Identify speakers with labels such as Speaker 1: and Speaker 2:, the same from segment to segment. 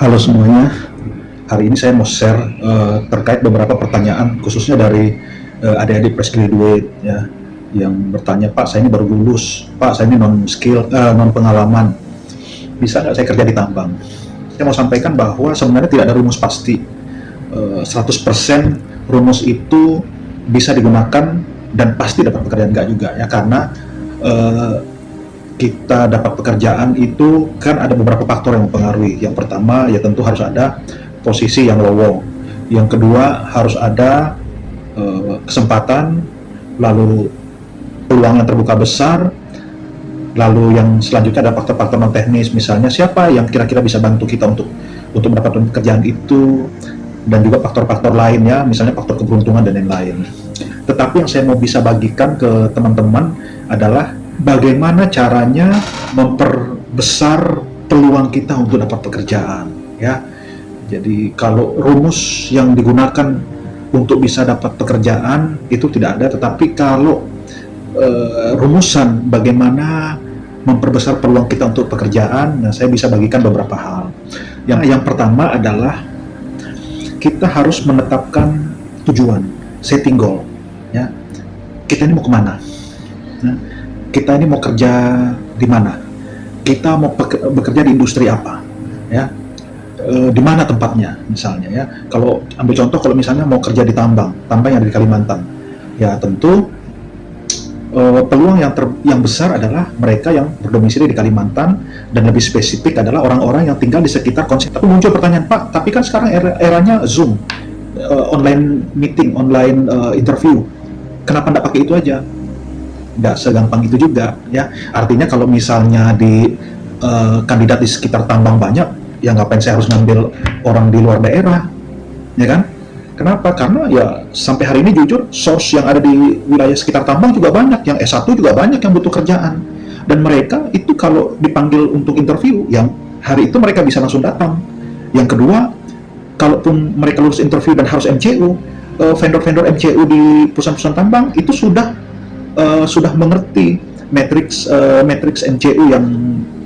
Speaker 1: Halo semuanya, hari ini saya mau share terkait beberapa pertanyaan khususnya dari adik-adik fresh graduate ya, yang bertanya, Pak saya ini baru lulus, Pak saya ini non skill, non pengalaman, bisa nggak saya kerja di tambang? Saya mau sampaikan bahwa sebenarnya tidak ada rumus pasti. 100% rumus itu bisa digunakan dan pasti dapat pekerjaan, nggak juga ya, karena eh, kita dapat pekerjaan itu kan ada beberapa faktor yang mempengaruhi. Yang pertama ya tentu harus ada posisi yang lowong. Yang kedua harus ada kesempatan, lalu peluang yang terbuka besar, lalu yang selanjutnya ada faktor-faktor non teknis, misalnya siapa yang kira-kira bisa bantu kita untuk mendapatkan pekerjaan itu, dan juga faktor-faktor lainnya, misalnya faktor keberuntungan dan lain-lain. Tetapi yang saya mau bisa bagikan ke teman-teman adalah bagaimana caranya memperbesar peluang kita untuk dapat pekerjaan ya. Jadi kalau rumus yang digunakan untuk bisa dapat pekerjaan itu tidak ada, tetapi kalau rumusan bagaimana memperbesar peluang kita untuk pekerjaan, nah saya bisa bagikan beberapa hal. Yang pertama adalah kita harus menetapkan tujuan, setting goal ya. Kita ini mau kemana? Nah, kita ini mau kerja di mana? Kita mau bekerja di industri apa? Ya, di mana tempatnya misalnya ya. Kalau ambil contoh, kalau misalnya mau kerja di tambang yang ada di Kalimantan, ya tentu peluang yang besar adalah mereka yang berdomisili di Kalimantan, dan lebih spesifik adalah orang-orang yang tinggal di sekitar konsep. Tapi muncul pertanyaan, Pak, tapi kan sekarang eranya Zoom, online meeting, online interview, kenapa nggak pakai itu aja? Nggak segampang itu juga ya. Artinya kalau misalnya di kandidat di sekitar tambang banyak, ya ngapain saya harus ngambil orang di luar daerah, ya kan? Kenapa? Karena ya sampai hari ini jujur source yang ada di wilayah sekitar tambang juga banyak, yang S1 juga banyak yang butuh kerjaan, dan mereka itu kalau dipanggil untuk interview, yang hari itu mereka bisa langsung datang. Yang kedua, kalaupun mereka lulus interview dan harus MCU, vendor-vendor MCU di perusahaan-perusahaan tambang itu sudah mengerti matriks MCU yang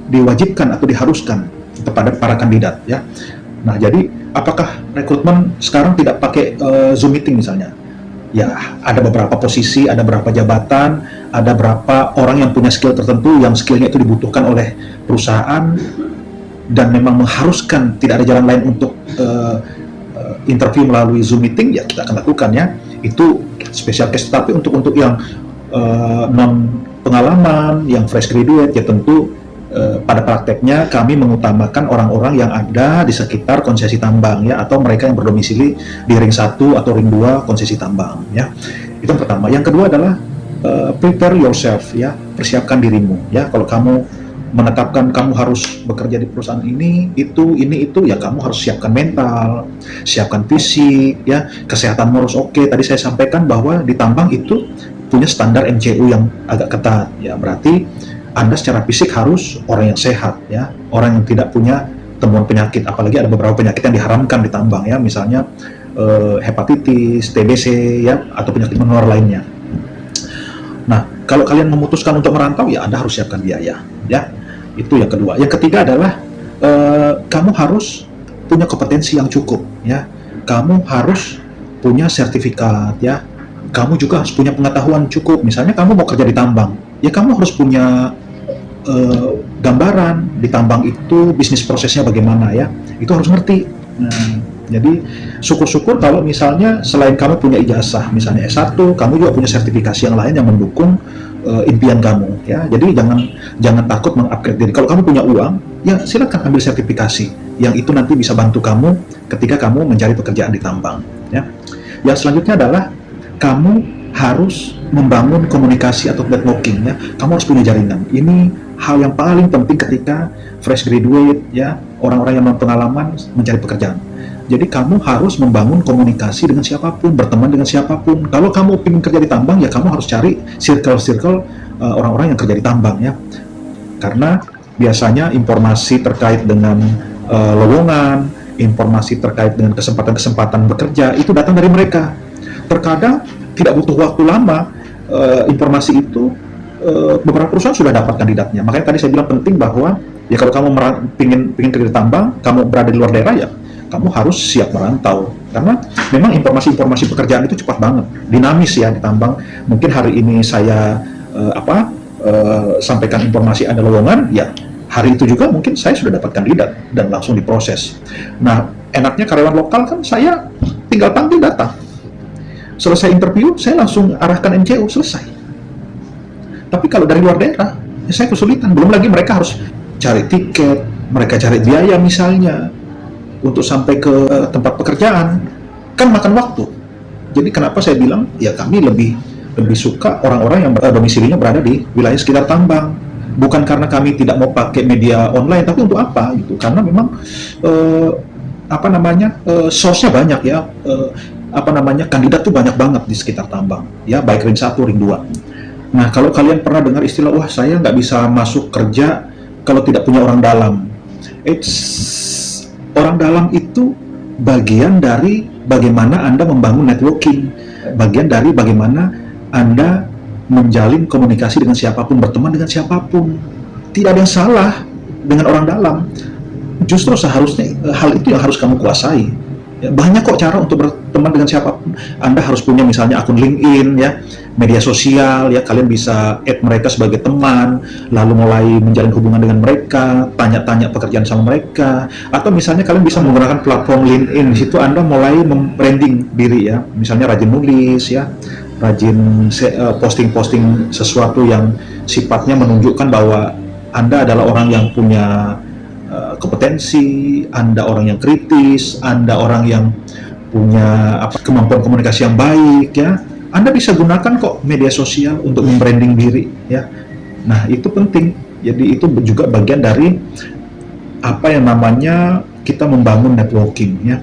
Speaker 1: diwajibkan atau diharuskan kepada para kandidat ya. Nah, jadi apakah rekrutmen sekarang tidak pakai Zoom meeting misalnya? Ya, ada beberapa posisi, ada beberapa jabatan, ada beberapa orang yang punya skill tertentu, yang skillnya itu dibutuhkan oleh perusahaan dan memang mengharuskan, tidak ada jalan lain untuk interview melalui Zoom meeting, ya kita akan lakukan ya. Itu special case. Tapi untuk yang non pengalaman, yang fresh graduate, ya tentu pada prakteknya kami mengutamakan orang-orang yang ada di sekitar konsesi tambang ya, atau mereka yang berdomisili di ring 1 atau ring 2 konsesi tambang ya. Itu yang pertama. Yang kedua adalah prepare yourself ya, persiapkan dirimu ya. Kalau kamu menetapkan kamu harus bekerja di perusahaan ini itu ya, kamu harus siapkan mental, siapkan fisik ya, kesehatanmu harus oke. Tadi saya sampaikan bahwa di tambang itu punya standar MCU yang agak ketat ya, berarti Anda secara fisik harus orang yang sehat ya, orang yang tidak punya temuan penyakit, apalagi ada beberapa penyakit yang diharamkan di tambang ya, misalnya hepatitis, TBC ya, atau penyakit menular lainnya. Nah, kalau kalian memutuskan untuk merantau ya Anda harus siapkan biaya ya. Itu yang kedua. Yang ketiga adalah kamu harus punya kompetensi yang cukup ya. Kamu harus punya sertifikat ya. Kamu juga harus punya pengetahuan cukup. Misalnya kamu mau kerja di tambang, ya kamu harus punya gambaran di tambang itu bisnis prosesnya bagaimana ya. Itu harus ngerti. Nah, jadi syukur-syukur kalau misalnya selain kamu punya ijazah, misalnya S1, kamu juga punya sertifikasi yang lain yang mendukung impian kamu ya. Jadi jangan takut mengupgrade diri. Kalau kamu punya uang, ya silakan ambil sertifikasi yang itu nanti bisa bantu kamu ketika kamu mencari pekerjaan di tambang ya. Yang selanjutnya adalah kamu harus membangun komunikasi atau networking ya. Kamu harus punya jaringan. Ini hal yang paling penting ketika fresh graduate ya, orang-orang yang berpengalaman mencari pekerjaan. Jadi kamu harus membangun komunikasi dengan siapapun, berteman dengan siapapun. Kalau kamu ingin kerja di tambang, ya kamu harus cari circle-circle orang-orang yang kerja di tambang ya. Karena biasanya informasi terkait dengan lowongan, informasi terkait dengan kesempatan-kesempatan bekerja itu datang dari mereka. Terkadang tidak butuh waktu lama informasi itu beberapa perusahaan sudah dapat kandidatnya. Makanya tadi saya bilang penting bahwa ya kalau kamu pingin kerja di tambang, kamu berada di luar daerah ya, kamu harus siap merantau. Karena memang informasi-informasi pekerjaan itu cepat banget, dinamis ya di tambang. Mungkin hari ini saya sampaikan informasi ada lowongan, ya hari itu juga mungkin saya sudah dapat kandidat dan langsung diproses. Nah, enaknya karyawan lokal kan saya tinggal panggil datang. Selesai interview, saya langsung arahkan MCU, selesai. Tapi kalau dari luar daerah, ya saya kesulitan. Belum lagi mereka harus cari tiket, mereka cari biaya misalnya untuk sampai ke tempat pekerjaan, kan makan waktu. Jadi kenapa saya bilang ya kami lebih suka orang-orang yang domisilinya berada di wilayah sekitar tambang. Bukan karena kami tidak mau pakai media online, tapi untuk apa gitu? Karena memang source-nya banyak ya. Kandidat tuh banyak banget di sekitar tambang. Ya, baik ring 1, ring 2. Nah, kalau kalian pernah dengar istilah, wah saya nggak bisa masuk kerja kalau tidak punya orang dalam. Orang dalam itu bagian dari bagaimana Anda membangun networking, bagian dari bagaimana Anda menjalin komunikasi dengan siapapun, berteman dengan siapapun. Tidak ada yang salah dengan orang dalam. Justru seharusnya hal itu yang harus kamu kuasai. Ya, banyak kok cara untuk berteman dengan siapapun. Anda harus punya misalnya akun LinkedIn, ya, media sosial, ya, kalian bisa add mereka sebagai teman, lalu mulai menjalin hubungan dengan mereka, tanya-tanya pekerjaan sama mereka, atau misalnya kalian bisa menggunakan platform LinkedIn. Di situ Anda mulai membranding diri, ya, misalnya rajin nulis, ya, rajin posting-posting sesuatu yang sifatnya menunjukkan bahwa Anda adalah orang yang punya kompetensi, Anda orang yang kritis, Anda orang yang punya kemampuan komunikasi yang baik, ya. Anda bisa gunakan kok media sosial untuk membranding diri, ya. Nah, itu penting. Jadi itu juga bagian dari apa yang namanya kita membangun networking, ya.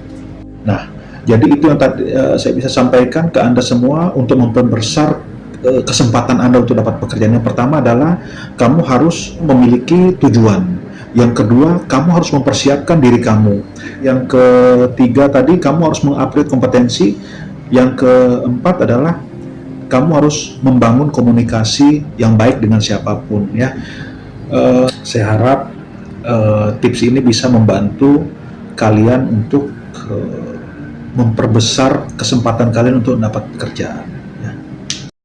Speaker 1: Nah, jadi itu yang tadi saya bisa sampaikan ke Anda semua untuk memperbesar kesempatan Anda untuk dapat pekerjaan. Yang pertama adalah kamu harus memiliki tujuan. Yang kedua, kamu harus mempersiapkan diri kamu. Yang ketiga tadi, kamu harus mengupgrade kompetensi. Yang keempat adalah kamu harus membangun komunikasi yang baik dengan siapapun, ya. Saya harap tips ini bisa membantu kalian untuk memperbesar kesempatan kalian untuk dapat pekerjaan.